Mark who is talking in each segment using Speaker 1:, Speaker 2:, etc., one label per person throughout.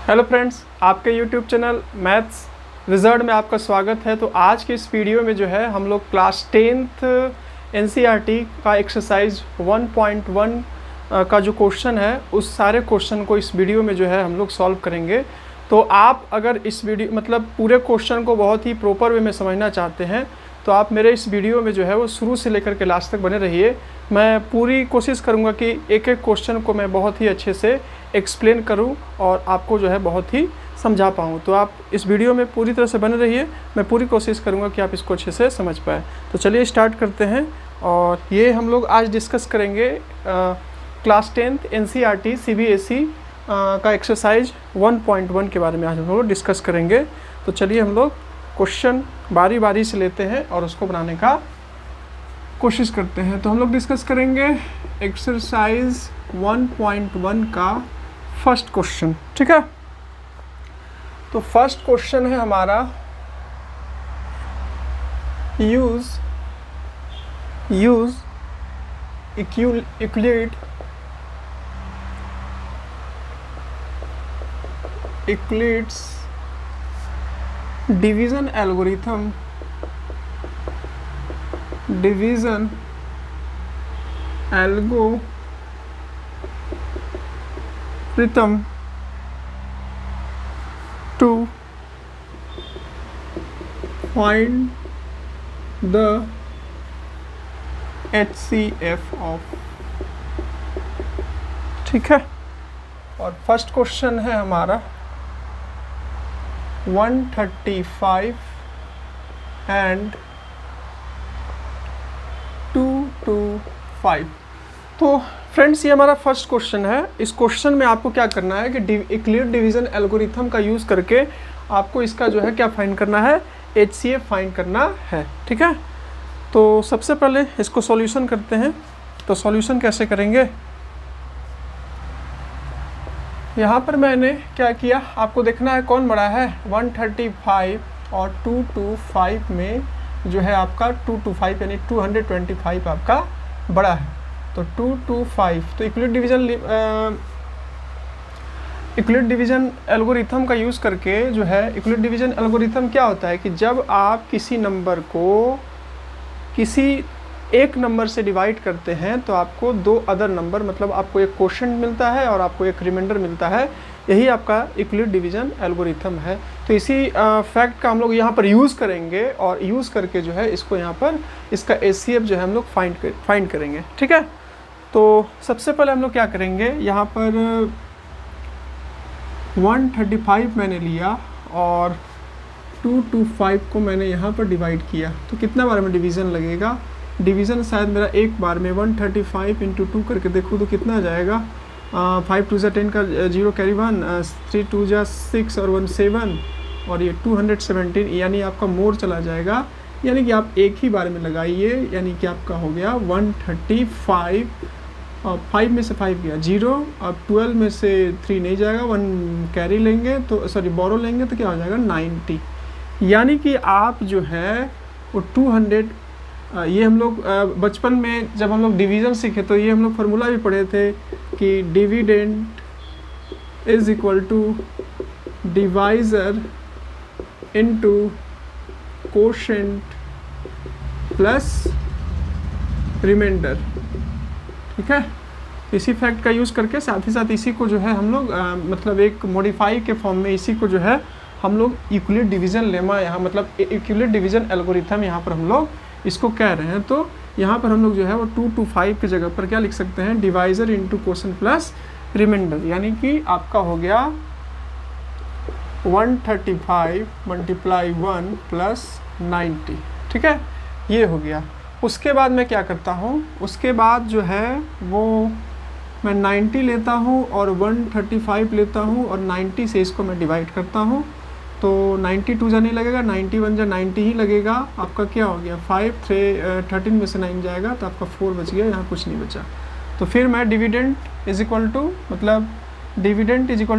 Speaker 1: Hello friends, आपके YouTube channel maths wizard में आपका स्वागत है। तो आज के इस वीडियो में जो है हम लोग क्लास 10th एनसीईआरटी का एक्सरसाइज 1.1 का जो क्वेश्चन है उस सारे क्वेश्चन को इस वीडियो में जो है हम लोग सॉल्व करेंगे। तो आप अगर इस वीडियो पूरे क्वेश्चन को बहुत ही प्रॉपर वे में समझना चाहते हैं तो आप मेरे इस वीडियो में जो है वो शुरू से लेकर के लास्ट तक बने रहिए। मैं पूरी कोशिश करूंगा कि एक एक क्वेश्चन को मैं बहुत ही अच्छे से एक्सप्लेन करूं और आपको जो है बहुत ही समझा पाऊं। तो आप इस वीडियो में पूरी तरह से बने रहिए, मैं पूरी कोशिश करूंगा कि आप इसको अच्छे से समझ पाएँ। तो चलिए स्टार्ट करते हैं। और ये हम लोग आज डिस्कस करेंगे क्लास 10th एनसीईआरटी सीबीएसई का एक्सरसाइज 1.1 के बारे में आज हम लोग डिस्कस करेंगे। तो चलिए हम लोग क्वेश्चन बारी बारी से लेते हैं और उसको बनाने का कोशिश करते हैं। तो हम लोग डिस्कस करेंगे एक्सरसाइज 1.1 का फर्स्ट क्वेश्चन, ठीक है। तो फर्स्ट क्वेश्चन है हमारा, use Euclid's division algorithm to find the HCF of, ठीक है। और फर्स्ट क्वेश्चन है हमारा 135 and 225। तो फ्रेंड्स ये हमारा फर्स्ट क्वेश्चन है। इस क्वेश्चन में आपको क्या करना है कि यूक्लिड डिवीजन एल्गोरिथम का यूज़ करके आपको इसका जो है क्या फाइंड करना है, HCF फाइंड करना है, ठीक है। तो सबसे पहले इसको सॉल्यूशन करते हैं। तो सॉल्यूशन कैसे करेंगे, यहाँ पर मैंने क्या किया, आपको देखना है कौन बड़ा है, 135 और 225 में जो है आपका 225 यानी 225 आपका बड़ा है। तो 225 तो यूक्लिड डिवीजन एल्गोरिथम का यूज़ करके जो है, यूक्लिड डिवीजन एल्गोरिथम क्या होता है कि जब आप किसी नंबर को किसी एक नंबर से डिवाइड करते हैं तो आपको दो अदर नंबर, मतलब आपको एक कोशेंट मिलता है और आपको एक रिमाइंडर मिलता है। यही आपका यूक्लिड डिवीजन एल्गोरिथम है। तो इसी फैक्ट का हम लोग यहाँ पर यूज़ करेंगे और यूज़ करके जो है इसको यहाँ पर इसका HCF जो है हम लोग फाइंड करेंगे, ठीक है। तो सबसे पहले हम लोग क्या करेंगे, यहाँ पर 135 मैंने लिया और 225 को मैंने यहाँ पर डिवाइड किया। तो कितना बार में डिवीज़न लगेगा, डिवीज़न शायद मेरा एक बार में 135 इंटू 2 करके देखूँ तो कितना आ जाएगा, 5 2 10 का 0 कैरी 1, 3 2 6 और 1 7 और ये 217, यानी आपका मोर चला जाएगा। यानी कि आप एक ही बार में लगाइए, यानी कि आपका हो गया 135। 5 में से 5 गया 0, अब 12 में से 3 नहीं जाएगा, 1 कैरी लेंगे तो सॉरी बोरो लेंगे तो क्या हो जाएगा 90। यानी कि आप जो है वो 200, ये हम लोग बचपन में जब हम लोग डिवीज़न सीखे तो ये हम लोग फार्मूला भी पढ़े थे कि dividend is equal to divisor into quotient plus remainder, ठीक है। इसी फैक्ट का यूज़ करके साथ ही साथ इसी को जो है हम लोग मतलब एक मॉडिफाई के फॉर्म में इसी को जो है हम लोग यूक्लिड डिवीज़न लेमा, यहाँ मतलब यूक्लिड डिवीज़न एल्गोरिथम यहाँ पर हम लोग इसको कह रहे हैं। तो यहाँ पर हम लोग जो है वो 225 की जगह पर क्या लिख सकते हैं, divisor into quotient plus remainder, यानी कि आपका हो गया 135 मल्टीप्लाई 1 प्लस 90, ठीक है। ये हो गया। उसके बाद मैं क्या करता हूँ, उसके बाद जो है वो मैं 90 लेता हूँ और 135 लेता हूँ और 90 से इसको मैं डिवाइड करता हूँ। तो 92 जा नहीं लगेगा, 91 जा 90 ही लगेगा। आपका क्या हो गया 5 13 में से 9 जाएगा तो आपका 4 बच गया, यहाँ कुछ नहीं बचा। तो फिर मैं dividend is equal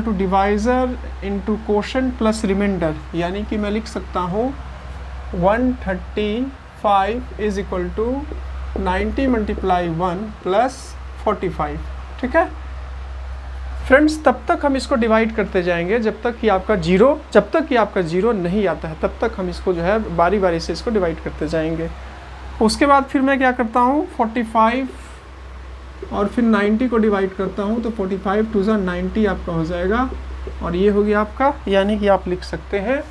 Speaker 1: to divisor into quotient plus remainder, यानी कि मैं लिख सकता हूँ 135 is equal to 90 multiply 1 plus 45, ठीक है। फ्रेंड्स तब तक हम इसको डिवाइड करते जाएंगे जब तक कि आपका जीरो नहीं आता है, तब तक हम इसको जो है बारी बारी से इसको डिवाइड करते जाएंगे। उसके बाद फिर मैं क्या करता हूँ 45 और फिर 90 को डिवाइड करता हूँ, तो 45 2 90 आपका हो जाएगा और ये हो गया आपका, यानी कि आप लिख सकते हैं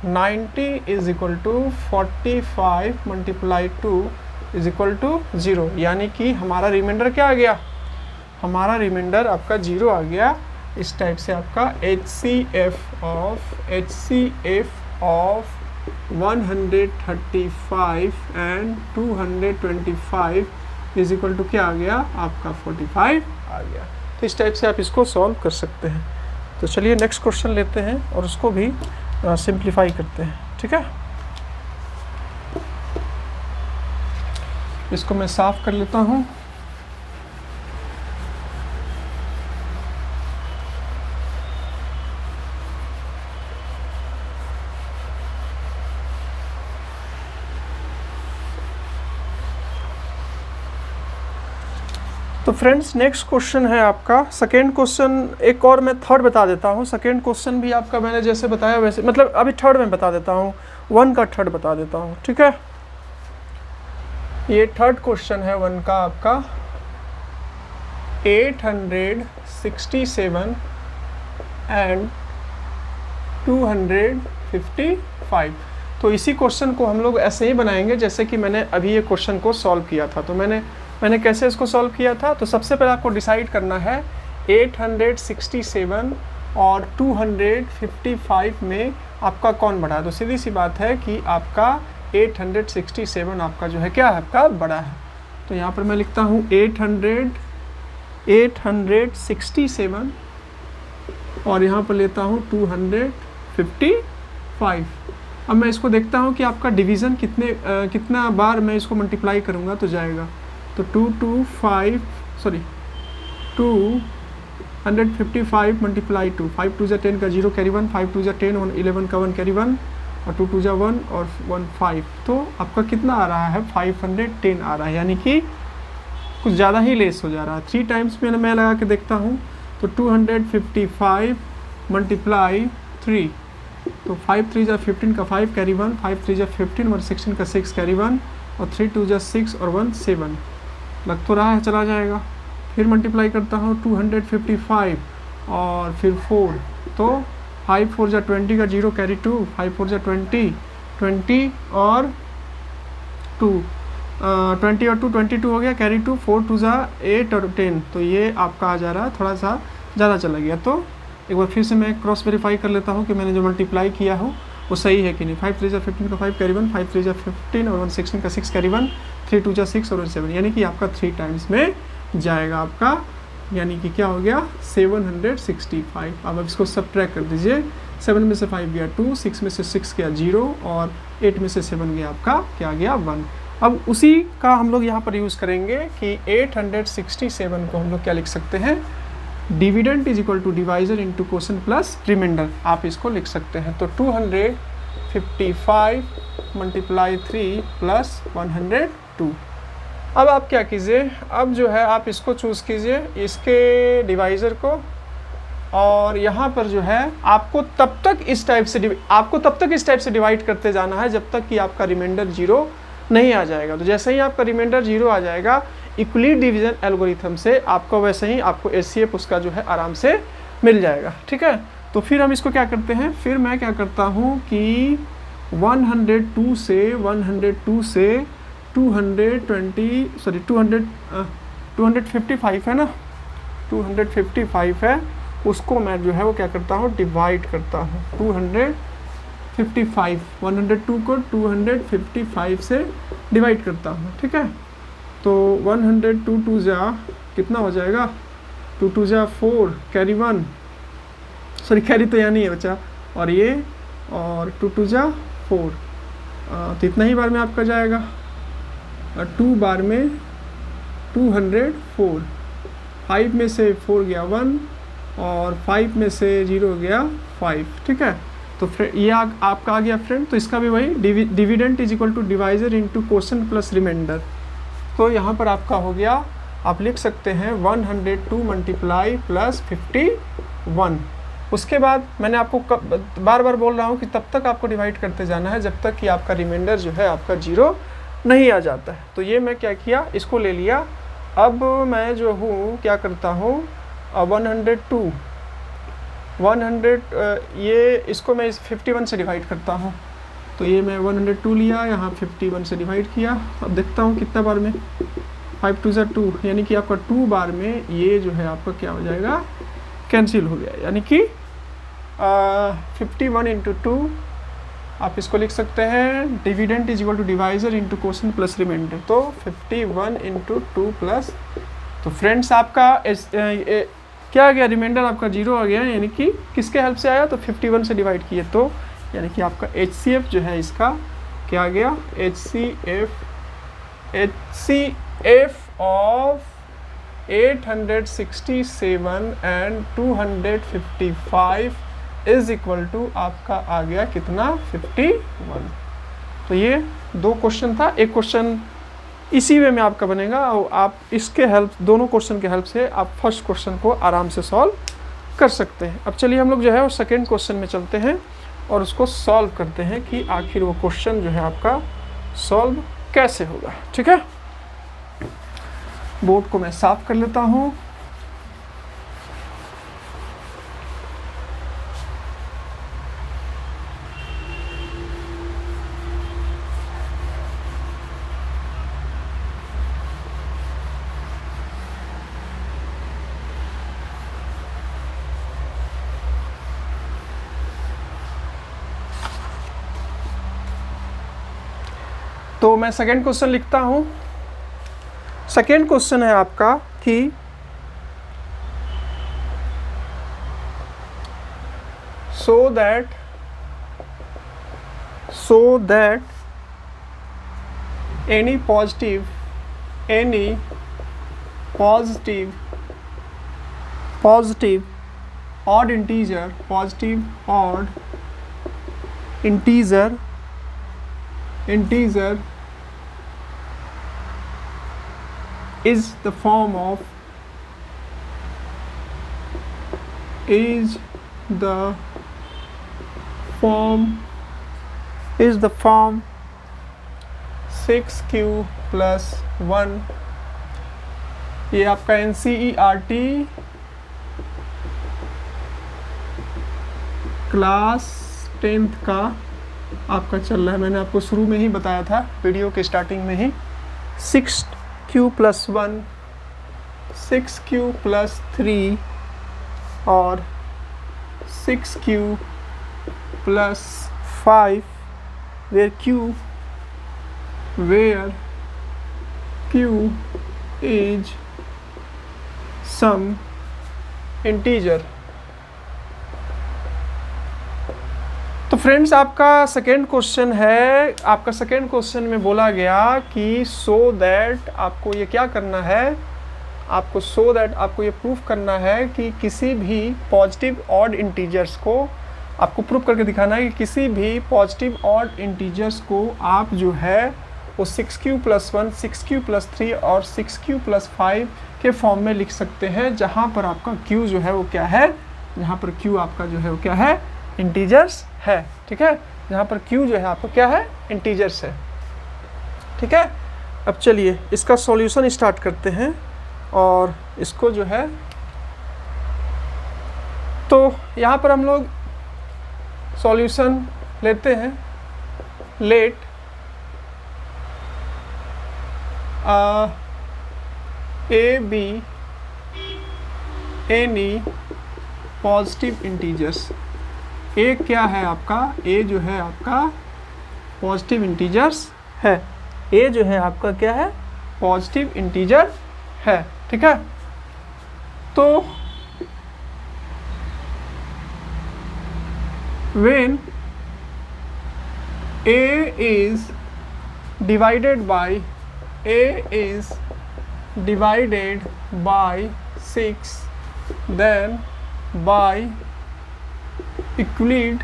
Speaker 1: 90 is equal to 45 multiply 2 is equal to 0, यानी कि हमारा रिमाइंडर क्या आ गया, हमारा रिमाइंडर आपका 0 आ गया। इस टाइप से आपका HCF of 135 and 225 is equal to क्या आ गया आपका 45 आ गया। तो इस टाइप से आप इसको सॉल्व कर सकते हैं। तो चलिए नेक्स्ट क्वेश्चन लेते हैं और उसको भी सिंप्लीफाई करते हैं, ठीक है। इसको मैं साफ कर लेता हूँ। तो फ्रेंड्स नेक्स्ट क्वेश्चन है आपका सेकेंड क्वेश्चन, एक और मैं थर्ड बता देता हूँ। सेकेंड क्वेश्चन भी आपका मैंने जैसे बताया वैसे, मतलब अभी थर्ड में बता देता हूँ, 1 का थर्ड बता देता हूँ, ठीक है। ये थर्ड क्वेश्चन है 1 का आपका 867 एंड 255। तो इसी क्वेश्चन को हम लोग ऐसे ही बनाएंगे जैसे कि मैंने अभी ये क्वेश्चन को सॉल्व किया था। तो मैंने कैसे इसको सॉल्व किया था, तो सबसे पहले आपको डिसाइड करना है 867 और 255 में आपका कौन बड़ा है। तो सीधी सी बात है कि आपका 867 आपका जो है क्या है, आपका बड़ा है। तो यहाँ पर मैं लिखता हूँ 867 और यहाँ पर लेता हूँ 255। अब मैं इसको देखता हूँ कि आपका डिवीज़न कितना बार मैं इसको मल्टीप्लाई करूँगा तो जाएगा। तो 255 मल्टीप्लाई 2, 5 2 जा 10 का 0 कैरी 1, 5 2 जा 10 और 11 का 1 कैरी 1 और 2 2 जा 1 और 1 5। तो आपका कितना आ रहा है 510 आ रहा है, यानी कि कुछ ज़्यादा ही लेस हो जा रहा है। 3 टाइम्स में मैं लगा के देखता हूँ तो 255 मल्टीप्लाई 3, तो 5 3 जा 15 का 5 कैरी 1, 5 3 जा 15 और 16 का 6 कैरी 1 और 3 2 जा 6 और 1 7 लग तो रहा है, चला जाएगा। फिर मल्टीप्लाई करता हूँ 255 और फिर 4, तो 5 4 जा 20 का 0 कैरी 2, 5 4 जा 20 और 2 20 और 2 22 हो गया कैरी 2, 4 2 जा 8 और 10। तो ये आपका आ जा रहा है, थोड़ा सा ज़्यादा चला गया। तो एक बार फिर से मैं क्रॉस वेरीफाई कर लेता हूँ कि मैंने जो मल्टीप्लाई किया हो वो सही है कि नहीं। 5 3 जा 15 का 5 कैरी 1, 5 3 जा 15 और 1 16 का 6 कैरी 1, 3 2 जा 6 और 1 7, यानी कि आपका 3 टाइम्स में जाएगा आपका, यानी कि क्या हो गया 765। अब इसको सब्ट्रैक्ट कर दीजिए। 7 में से 5 गया 2, 6 में से 6 गया 0 और 8 में से 7 गया आपका क्या गया 1। अब उसी का हम लोग यहाँ पर यूज़ करेंगे कि 867 को हम लोग क्या लिख सकते हैं, dividend is equal to divisor into quotient plus remainder, आप इसको लिख सकते हैं। तो 255 मल्टीप्लाई 3 प्लस 102। अब आप क्या कीजिए, अब जो है आप इसको चूज़ कीजिए, इसके डिवाइज़र को, और यहाँ पर जो है आपको तब तक इस टाइप से डिवाइड करते जाना है जब तक कि आपका रिमाइंडर 0 नहीं आ जाएगा। तो जैसे ही आपका रिमाइंडर 0 आ जाएगा, इक्वली डिवीजन एल्गोरिथम से आपको वैसे ही आपको HCF उसका जो है आराम से मिल जाएगा, ठीक है। तो फिर हम इसको क्या करते हैं, फिर मैं क्या करता हूँ कि 255 है ना, 255 है, उसको मैं जो है वो क्या करता हूँ डिवाइड करता हूँ 255, 102 को 255 से डिवाइड करता हूँ, ठीक है। तो 102 2 जा कितना हो जाएगा, 2 2 जा 4 कैरी 1, सॉरी कैरी तो यहाँ नहीं है बच्चा, और ये और 2 2 जा 4, तो इतना ही बार में आपका जाएगा। 2 बार में 204, 5 में से 4 गया 1 और 5 में से 0 गया 5, ठीक है। तो ये आपका आ गया फ्रेंड। तो इसका भी वही dividend is equal to divisor into quotient plus remainder. तो यहाँ पर आपका हो गया आप लिख सकते हैं 102 मल्टीप्लाई प्लस 51। उसके बाद मैंने आपको बार बार बोल रहा हूँ कि तब तक आपको डिवाइड करते जाना है जब तक कि आपका रिमाइंडर जो है आपका 0 नहीं आ जाता है। तो ये मैं क्या किया, इसको ले लिया। अब मैं जो हूँ क्या करता हूँ, 100 ये इसको मैं 51 से डिवाइड करता हूँ। तो ये मैं 102 लिया, यहाँ 51 से डिवाइड किया। अब देखता हूँ कितना बार में, 5 2 2, यानी कि आपका 2 बार में ये जो है आपका क्या हो जाएगा, कैंसिल हो गया। यानी कि 51 इंटू 2, आप इसको लिख सकते हैं dividend is equal to divisor into quotient plus remainder. तो 51 इंटू 2 प्लस, तो फ्रेंड्स आपका क्या आ गया, रिमाइंडर आपका 0 आ गया। यानी कि किसके हेल्प से आया, तो 51 से डिवाइड किए, तो यानी कि आपका HCF जो है इसका क्या आ गया, HCF of 867 and 255 is equal to आपका आ गया कितना, 51। तो ये 2 क्वेश्चन था। एक क्वेश्चन इसी वे में आपका बनेगा और आप इसके हेल्प, दोनों क्वेश्चन के हेल्प से आप फर्स्ट क्वेश्चन को आराम से सॉल्व कर सकते हैं। अब चलिए हम लोग जो है वो सेकेंड क्वेश्चन में चलते हैं और उसको सॉल्व करते हैं कि आखिर वो क्वेश्चन जो है आपका सॉल्व कैसे होगा। ठीक है, बोर्ड को मैं साफ कर लेता हूँ। तो मैं सेकेंड क्वेश्चन लिखता हूँ। सेकेंड क्वेश्चन है आपका कि so that any positive odd integer is the form 6q plus 1। ये आपका NCERT क्लास 10th का आपका चल रहा है। मैंने आपको शुरू में ही बताया था, वीडियो के स्टार्टिंग में ही, 6q plus 1, 6q plus 3 और 6q plus 5 where q is some integer। तो फ्रेंड्स आपका सेकेंड क्वेश्चन है, आपका सेकेंड क्वेश्चन में बोला गया कि सो दैट आपको ये क्या करना है, आपको ये प्रूफ करना है कि किसी भी पॉजिटिव ऑड इंटीजर्स को आपको प्रूफ करके दिखाना है कि किसी भी पॉजिटिव ऑड इंटीजर्स को आप जो है वो 6q plus 1, 6q plus 3 और 6q plus 5 के फॉर्म में लिख सकते हैं, जहाँ पर आपका q जो है वो क्या है, जहाँ पर q आपका जो है वो क्या है, इंटीजर्स है। ठीक है, जहाँ पर q जो है आपका क्या है, इंटीजर्स है। ठीक है, अब चलिए इसका सॉल्यूशन स्टार्ट करते हैं और इसको जो है, तो यहाँ पर हम लोग सॉल्यूशन लेते हैं। Let A B any positive integers. A क्या है आपका, ए जो है आपका पॉजिटिव इंटीजर्स है। ए जो है आपका क्या है, पॉजिटिव इंटीजर है। ठीक है, तो when a is divided by 6, then by Euclid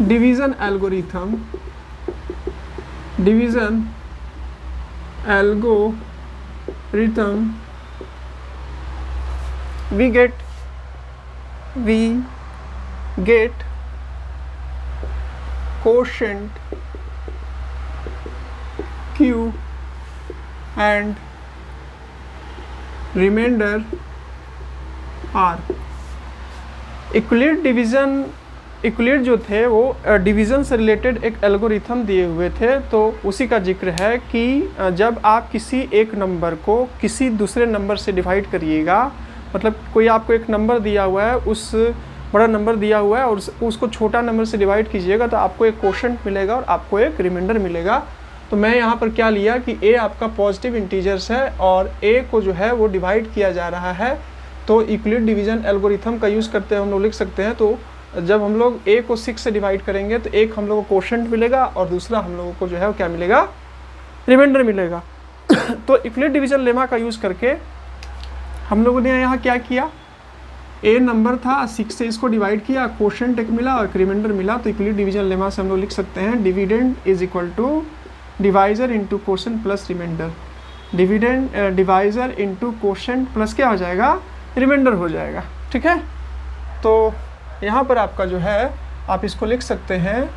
Speaker 1: division algorithm division algorithm we get quotient q and remainder r। Equality जो थे वो डिवीज़न से रिलेटेड एक एल्गोरिथम दिए हुए थे, तो उसी का जिक्र है कि जब आप किसी एक नंबर को किसी दूसरे नंबर से डिवाइड करिएगा, मतलब कोई आपको एक नंबर दिया हुआ है, उस बड़ा नंबर दिया हुआ है और उसको छोटा नंबर से डिवाइड कीजिएगा तो आपको एक क्वोशंट मिलेगा और आपको एक रिमाइंडर मिलेगा। तो मैं यहाँ पर क्या लिया कि a आपका पॉजिटिव इंटीजर्स है और a को जो है वो डिवाइड किया जा रहा है, तो इक्वलिट डिवीज़न एल्गोरिथम का यूज़ करते हैं हम लोग लिख सकते हैं। तो जब हम लोग a को 6 से डिवाइड करेंगे तो एक हम लोग को क्वोशंट मिलेगा और दूसरा हम लोगों को जो है वो क्या मिलेगा, रिमाइंडर मिलेगा। तो इक्वलिट डिवीज़न लेमा का यूज़ करके हम लोगों ने यहाँ क्या किया, a नंबर था, 6 से इसको डिवाइड किया, क्वोशंट एक मिला और एक रिमाइंडर मिला। तो इक्वलिट डिवीज़न लेमा से हम लोग लिख सकते हैं dividend is equal to divisor into quotient plus remainder. Dividend divisor into quotient plus क्या हो जाएगा, रिमाइंडर हो जाएगा। ठीक है, तो यहाँ पर आपका जो है आप इसको लिख सकते हैं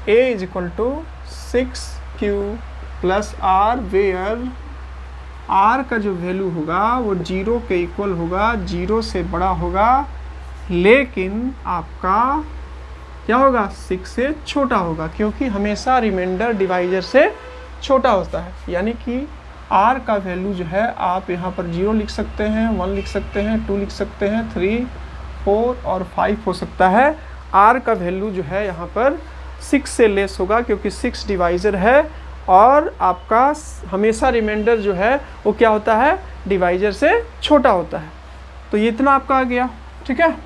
Speaker 1: a is equal to 6q plus r, where r का जो वैल्यू होगा वो 0 के इक्वल होगा, 0 से बड़ा होगा, लेकिन आपका क्या होगा, 6 से छोटा होगा, क्योंकि हमेशा रिमाइंडर डिवाइजर से छोटा होता है। यानी कि r का वैल्यू जो है आप यहाँ पर 0 लिख सकते हैं, 1 लिख सकते हैं, 2 लिख सकते हैं, 3, 4 और 5 हो सकता है। r का वैल्यू जो है यहाँ पर 6 से लेस होगा, क्योंकि 6 डिवाइज़र है और आपका हमेशा रिमाइंडर जो है वो क्या होता है, डिवाइज़र से छोटा होता है। तो ये इतना आपका आ गया। ठीक है,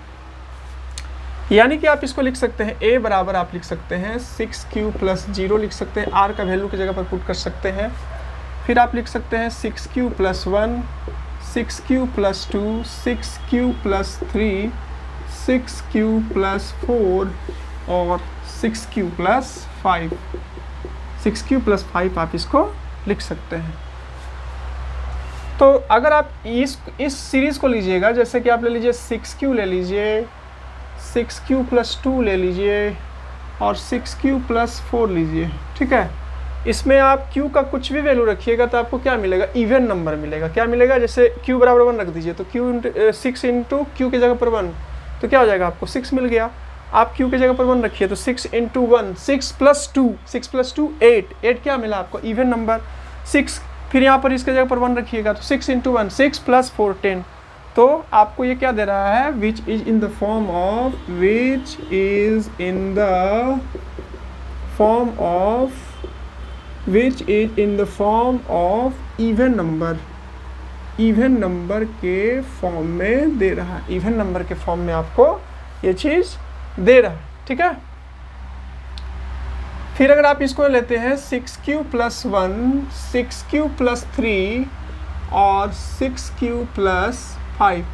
Speaker 1: यानी कि आप इसको लिख सकते हैं a बराबर आप लिख सकते हैं 6q प्लस 0 लिख सकते हैं, r का वैल्यू की जगह पर पुट कर सकते हैं। फिर आप लिख सकते हैं 6q plus 1, 6q plus 2, 6q plus 3, 6q plus 4 और 6q प्लस 5। 6q प्लस 5 आप इसको लिख सकते हैं। तो अगर आप इस सीरीज़ को लीजिएगा, जैसे कि आप ले लीजिए 6q ले लीजिए, 6q प्लस 2 ले लीजिए और 6q प्लस 4 लीजिए। ठीक है, इसमें आप q का कुछ भी वैल्यू रखिएगा तो आपको क्या मिलेगा, इवन नंबर मिलेगा। क्या मिलेगा, जैसे q बराबर 1 रख दीजिए तो6 इंटू q की जगह पर 1, तो क्या हो जाएगा, आपको 6 मिल गया। आप q की जगह पर 1 रखिए तो 6 इंटू 1, 6 प्लस 2, 6 प्लस 2 8, 8 क्या मिला आपको, इवन नंबर 6। फिर यहाँ पर इसके जगह पर 1 रखिएगा तो 6 इंटू 1, 6 प्लस 4 10। तो आपको ये क्या दे रहा है, which is in the form of even number, even number के फॉर्म में दे रहा है, इवन नंबर के फॉर्म में आपको ये चीज़ दे रहा है। ठीक है, फिर अगर आप इसको लेते हैं 6q प्लस 1, 6q प्लस 3 और 6q प्लस 5,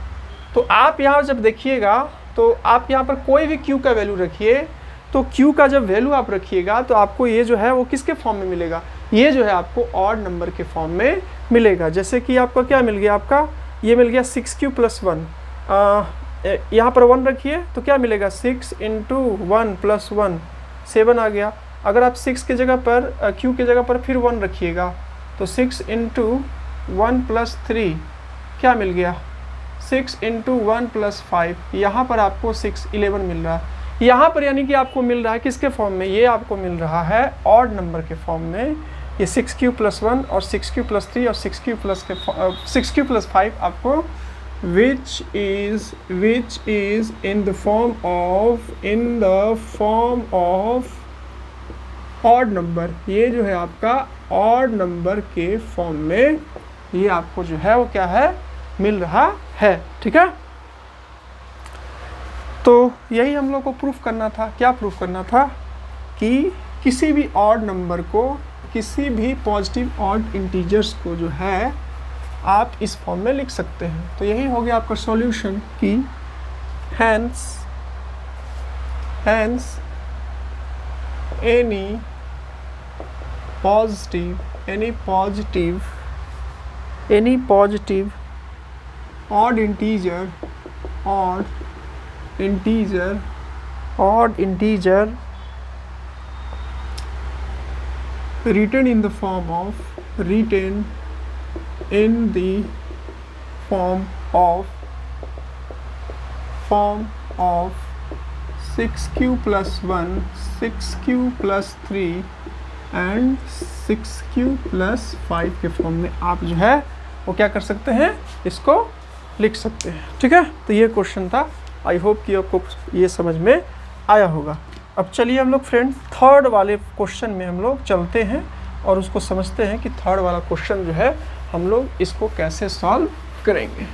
Speaker 1: तो आप यहाँ जब देखिएगा तो आप यहाँ पर कोई भी q का वैल्यू रखिए, तो q का जब वैल्यू आप रखिएगा तो आपको ये जो है वो किसके फॉर्म में मिलेगा, ये जो है आपको ऑड नंबर के फॉर्म में मिलेगा। जैसे कि आपको क्या मिल गया, आपका ये मिल गया 6q प्लस 1, यहाँ पर 1 रखिए तो क्या मिलेगा, 6 इंटू 1 प्लस 1 7 आ गया। अगर आप 6 की जगह पर q की जगह पर फिर 1 रखिएगा तो 6 इंटू 1 प्लस 3 क्या मिल गया, 6 इंटू 1 प्लस 5, यहाँ पर आपको 6 11 मिल रहा है। यहाँ पर यानी कि आपको मिल रहा है किसके फॉर्म में, ये आपको मिल रहा है ऑड नंबर के फॉर्म में। ये 6q प्लस 1 और 6q प्लस 3 और 6q प्लस 5 आपको which is in the form of odd number, ये जो है आपका ऑड नंबर के फॉर्म में ये आपको जो है वो क्या है, मिल रहा है। ठीक है, तो यही हम लोग को प्रूफ करना था। क्या प्रूफ करना था, कि किसी भी ऑड नंबर को, किसी भी पॉजिटिव ऑड इंटीजर्स को जो है आप इस फॉर्म में लिख सकते हैं। तो यही हो गया आपका सॉल्यूशन कि hence positive odd integer written in the form of 6q plus 1, 6q plus 3 and 6q plus 5 के फॉर्म में आप जो है वो क्या कर सकते हैं, इसको लिख सकते हैं। ठीक है, तो ये क्वेश्चन था। आई होप कि आपको ये समझ में आया होगा। अब चलिए हम लोग फ्रेंड्स थर्ड वाले क्वेश्चन में हम लोग चलते हैं और उसको समझते हैं कि थर्ड वाला क्वेश्चन जो है हम लोग इसको कैसे सॉल्व करेंगे।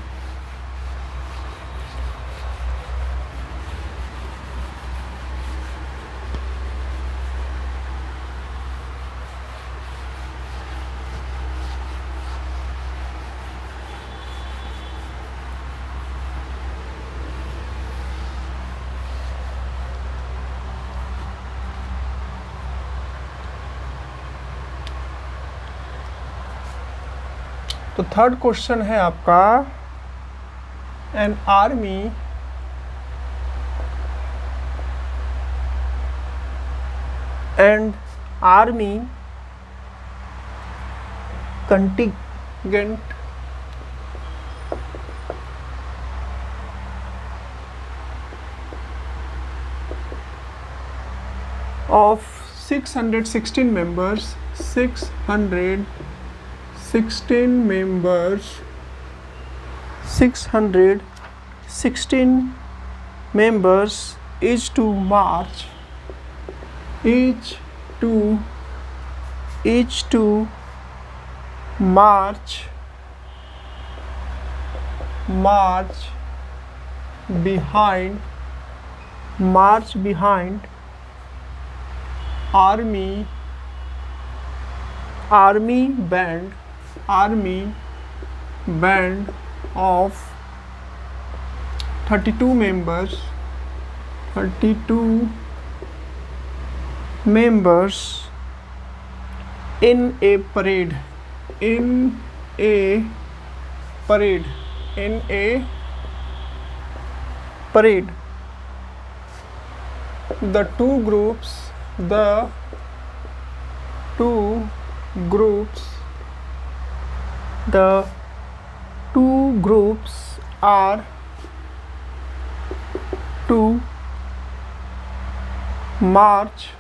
Speaker 1: तो थर्ड क्वेश्चन है आपका, an army contingent of 616 members, 616 members is to march behind army band of 32 members in a parade the two groups are to march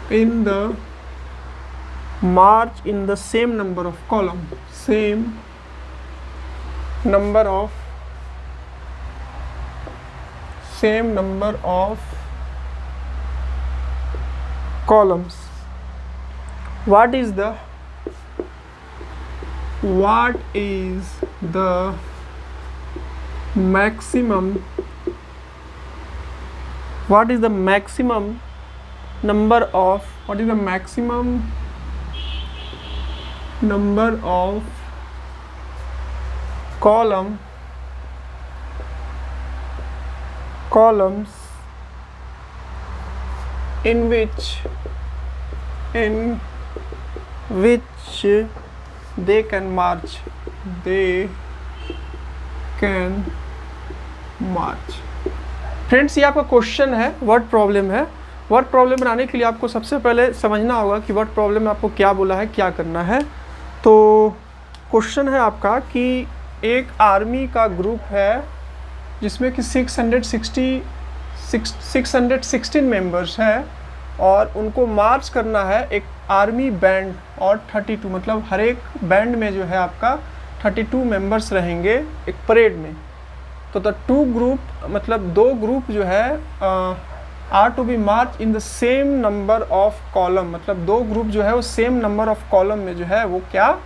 Speaker 1: in the same number of columns. What is the maximum number of columns in which they can march friends, ये आपका question है, word problem है। Word problem बनाने के लिए आपको सबसे पहले समझना होगा कि वर्ड प्रॉब्लम में आपको क्या बोला है, क्या करना है। तो क्वेश्चन है आपका कि एक आर्मी का ग्रुप है जिसमें कि 616 मेंबर्स हैं और उनको मार्च करना है एक आर्मी बैंड और 32, मतलब हर एक बैंड में जो है आपका 32 मेंबर्स रहेंगे एक परेड में। तो द टू ग्रुप, मतलब दो ग्रुप जो है are to be march in the same number of column, मतलब दो ग्रुप जो है वो सेम नंबर ऑफ कॉलम में जो है वो क्या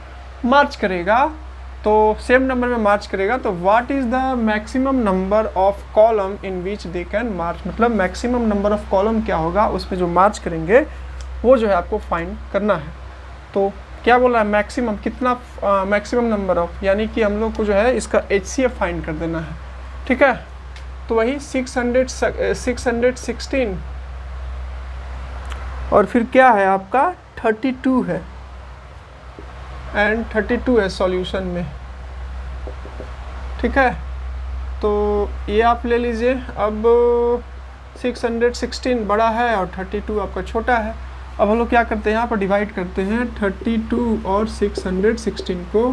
Speaker 1: मार्च करेगा, तो सेम नंबर में मार्च करेगा। तो what is the maximum number of column in which they can march, मतलब मैक्सिमम नंबर ऑफ कॉलम क्या होगा उसमें जो मार्च करेंगे वो जो है आपको फाइंड करना है। तो क्या बोल रहा है, मैक्सिमम कितना, मैक्सिमम नंबर ऑफ, यानी कि हम लोग को जो है इसका HCF फाइंड कर देना है। ठीक है, तो वही 616 और फिर क्या है आपका 32 है, एंड 32 है सॉल्यूशन में, ठीक है। तो ये आप ले लीजिए। अब 616 बड़ा है और 32 आपका छोटा है। अब हम लोग क्या करते हैं, यहाँ पर डिवाइड करते हैं 32 और 616 को।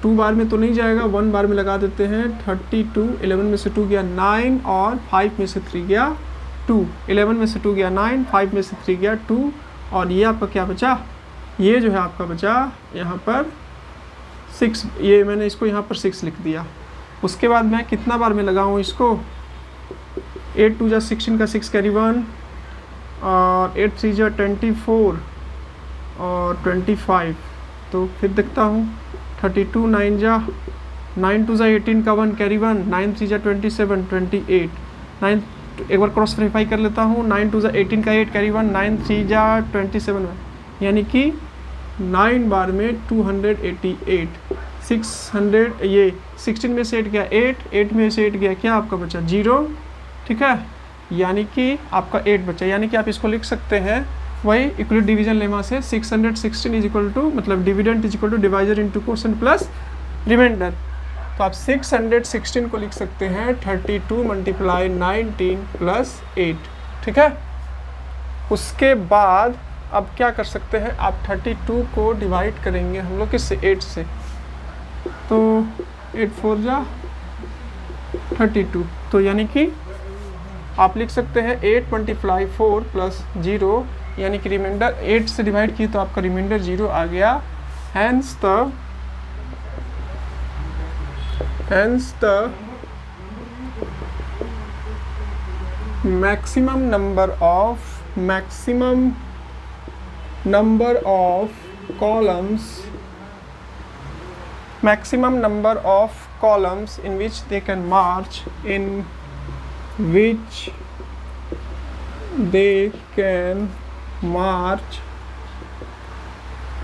Speaker 1: 2 बार में तो नहीं जाएगा, 1 बार में लगा देते हैं। 32, 11 में से 2 गया 9 और 5 में से 3 गया 2। 11 में से 2 गया 9, 5 में से 3 गया 2, और ये आपका क्या बचा, ये जो है आपका बचा यहाँ पर 6। ये मैंने इसको यहाँ पर 6 लिख दिया। उसके बाद मैं कितना बार में लगाऊँ इसको, 8 2 जा 16 का 6 कैरी 1, और 8 3 जा 24 और 25। तो फिर देखता हूँ 32, 9 जा 9 2 जा 18 का 1 कैरी 1, 9 3 जा 27 28, 9 एक बार क्रॉस वेरीफाई कर लेता हूँ। 9 2 जा 18 का 8 कैरी 1, 9 3 जा 27, यानी कि 9 बार में 288। 600 ये 16 में से 8 गया 8 में से 8 गया क्या आपका बचा 0, ठीक है, यानी कि आपका 8 बचा। यानी कि आप इसको लिख सकते हैं वही इक्वलिटी डिवीजन लेमा से 616 इज इक्वल टू, मतलब dividend is equal to divisor into quotient plus remainder. तो आप 616 को लिख सकते हैं 32 मल्टीप्लाई 19 प्लस 8, ठीक है। उसके बाद अब क्या कर सकते हैं, आप 32 को डिवाइड करेंगे हम लोग किससे, 8 से। तो 8 4 जा 32, तो यानी कि आप लिख सकते हैं 8 मल्टीप्लाई 4 प्लस 0, यानी कि रिमाइंडर 8 से डिवाइड की तो आपका रिमाइंडर 0 आ गया। Hence the maximum number of columns in which they can march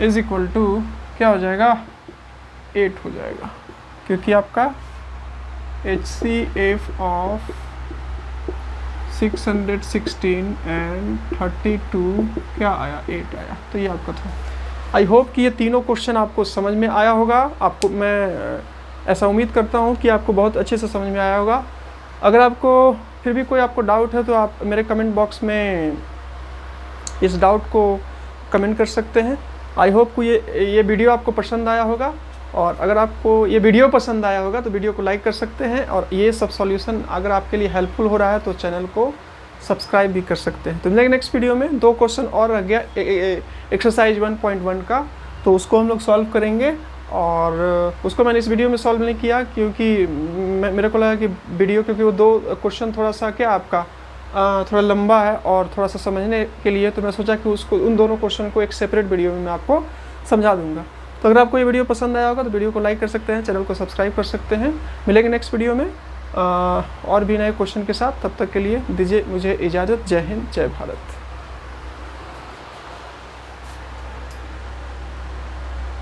Speaker 1: is equal to क्या हो जाएगा, 8 हो जाएगा, क्योंकि आपका HCF ऑफ 616 एंड 32 क्या आया, 8 आया। तो ये आपका था। आई होप कि ये तीनों क्वेश्चन आपको समझ में आया होगा। आपको मैं ऐसा उम्मीद करता हूँ कि आपको बहुत अच्छे से समझ में आया होगा। अगर आपको फिर भी कोई आपको डाउट है तो आप मेरे कमेंट बॉक्स में इस डाउट को कमेंट कर सकते हैं। आई होप को ये वीडियो आपको पसंद आया होगा, और अगर आपको ये वीडियो पसंद आया होगा तो वीडियो को लाइक कर सकते हैं, और ये सब सॉल्यूशन अगर आपके लिए हेल्पफुल हो रहा है तो चैनल को सब्सक्राइब भी कर सकते हैं। तो मिलेंगे नेक्स्ट वीडियो में। 2 क्वेश्चन और रह गया एक्सरसाइज 1.1 का, तो उसको हम लोग सॉल्व करेंगे। और उसको मैंने इस वीडियो में सॉल्व नहीं किया क्योंकि मेरे को लगा कि वीडियो, क्योंकि वो 2 क्वेश्चन थोड़ा सा क्या आपका थोड़ा लंबा है और थोड़ा सा समझने के लिए, तो मैं सोचा कि उसको उन दोनों क्वेश्चन को एक सेपरेट वीडियो में मैं आपको समझा दूंगा। तो अगर आपको ये वीडियो पसंद आया होगा तो वीडियो को लाइक कर सकते हैं, चैनल को सब्सक्राइब कर सकते हैं। मिलेंगे नेक्स्ट वीडियो में और भी नए क्वेश्चन के साथ। तब तक के लिए दीजिए मुझे इजाज़त। जय हिंद, जय भारत।